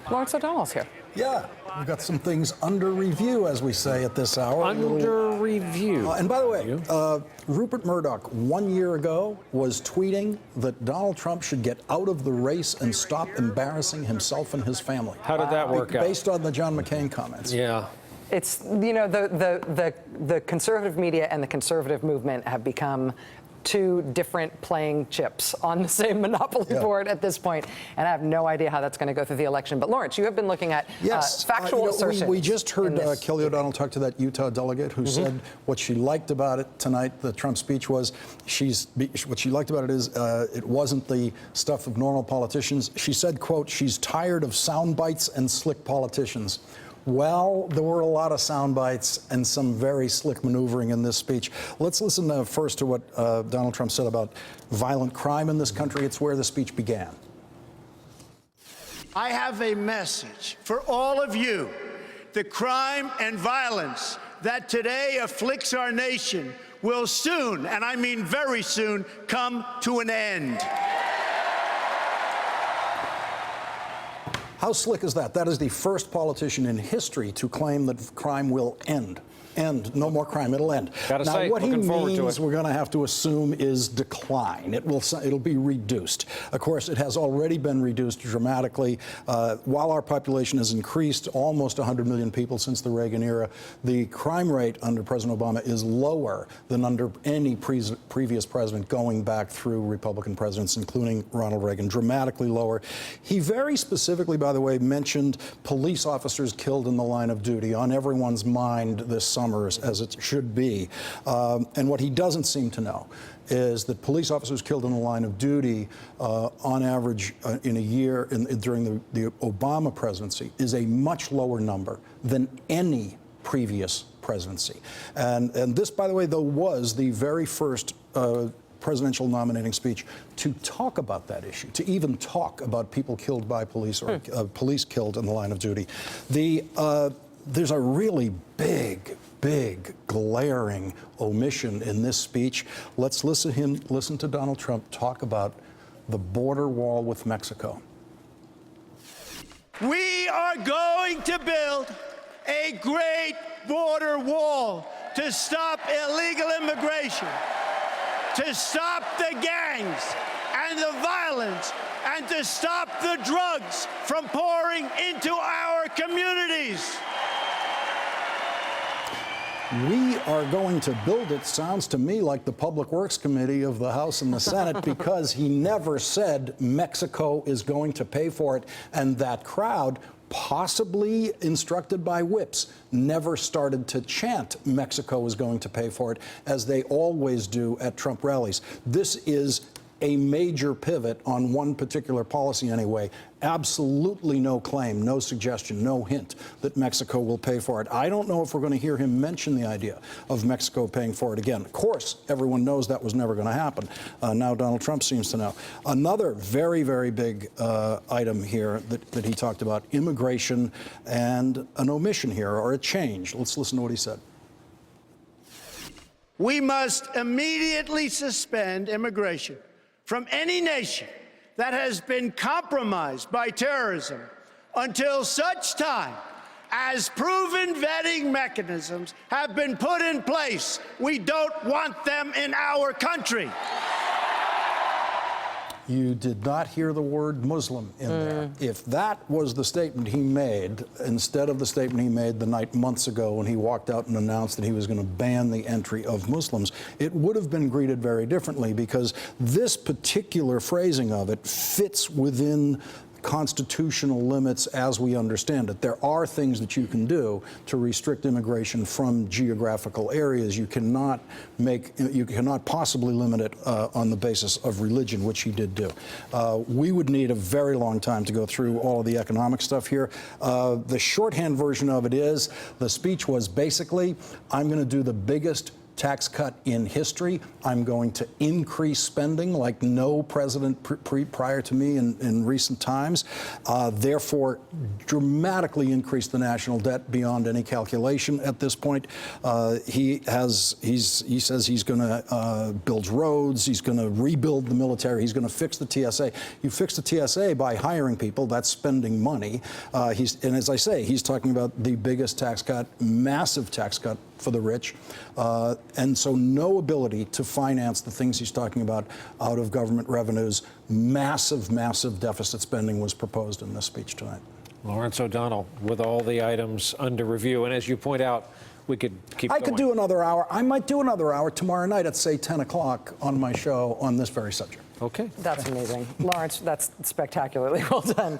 Lawrence O'Donnell's here. Yeah, we've got some things under review, as we say at this hour. Under review. And by the way, Rupert Murdoch 1 year ago was tweeting that Donald Trump should get out of the race and stop embarrassing himself and his family. How did that work out? Based on the John McCain comments. Yeah. It's, you know, the conservative media and the conservative movement have become two different playing chips on the same monopoly board at this point, and I have no idea how that's going to go through the election. But Lawrence, you have been looking at factual assertions. We just heard Kelly O'Donnell talk to that Utah delegate who said what she liked about it tonight, the Trump speech, was what she liked about it is it wasn't the stuff of normal politicians. She said, quote, she's tired of sound bites and slick politicians. Well, there were a lot of sound bites and some very slick maneuvering in this speech. Let's listen first to what Donald Trump said about violent crime in this country. It's where the speech began. I have a message for all of you. The crime and violence that today afflicts our nation will soon, and I mean very soon, come to an end. How slick is that? That is the first politician in history to claim that crime will end. No more crime, it'll end. Now, what he means, we're going to have to assume, is decline. It'll be reduced. Of course, it has already been reduced dramatically. While our population has increased almost 100 million people since the Reagan era, the crime rate under President Obama is lower than under any previous president going back through Republican presidents, including Ronald Reagan, dramatically lower. He very specifically, by the way, mentioned police officers killed in the line of duty on everyone's mind this summer, as it should be. And what he doesn't seem to know is that police officers killed in the line of duty, on average, in a year during the Obama presidency, is a much lower number than any previous presidency. And this, by the way, though, was the very first presidential nominating speech to talk about that issue, to even talk about people killed by police or police killed in the line of duty. There's a really big, glaring omission in this speech. Let's listen to Donald Trump talk about the border wall with Mexico. We are going to build a great border wall to stop illegal immigration, to stop the gangs and the violence, and to stop the drugs from pouring into our communities. We are going to build it sounds to me like the Public Works Committee of the House and the Senate, because he never said Mexico is going to pay for it. And that crowd, possibly instructed by whips, never started to chant Mexico is going to pay for it, as they always do at Trump rallies. This is a major pivot on one particular policy anyway. Absolutely no claim, no suggestion, no hint that Mexico will pay for it. I don't know if we're going to hear him mention the idea of Mexico paying for it again. Of course, everyone knows that was never going to happen. Now Donald Trump seems to know. Another very, very big item here that he talked about, immigration, and an omission here, or a change. Let's listen to what he said. We must immediately suspend immigration from any nation that has been compromised by terrorism until such time as proven vetting mechanisms have been put in place. We don't want them in our country. You did not hear the word Muslim in there. If that was the statement he made, instead of the statement he made the night months ago when he walked out and announced that he was going to ban the entry of Muslims, it would have been greeted very differently, because this particular phrasing of it fits within constitutional limits as we understand it. There are things that you can do to restrict immigration from geographical areas. You cannot possibly limit it on the basis of religion, which he did do. We would need a very long time to go through all of the economic stuff here. The shorthand version of it is, the speech was basically, I'm going to do the biggest tax cut in history. I'm going to increase spending like no president prior to me in recent times. Therefore, dramatically increase the national debt beyond any calculation at this point. He says he's going to build roads. He's going to rebuild the military. He's going to fix the TSA. You fix the TSA by hiring people. That's spending money. And as I say, he's talking about the biggest tax cut, massive tax cut for the rich. And so no ability to finance the things he's talking about out of government revenues. Massive, massive deficit spending was proposed in this speech tonight. Lawrence O'Donnell with all the items under review. And as you point out, we could keep going. I could do another hour. I might do another hour tomorrow night at, say, 10 o'clock on my show on this very subject. Okay. That's amazing. Lawrence, that's spectacularly well done.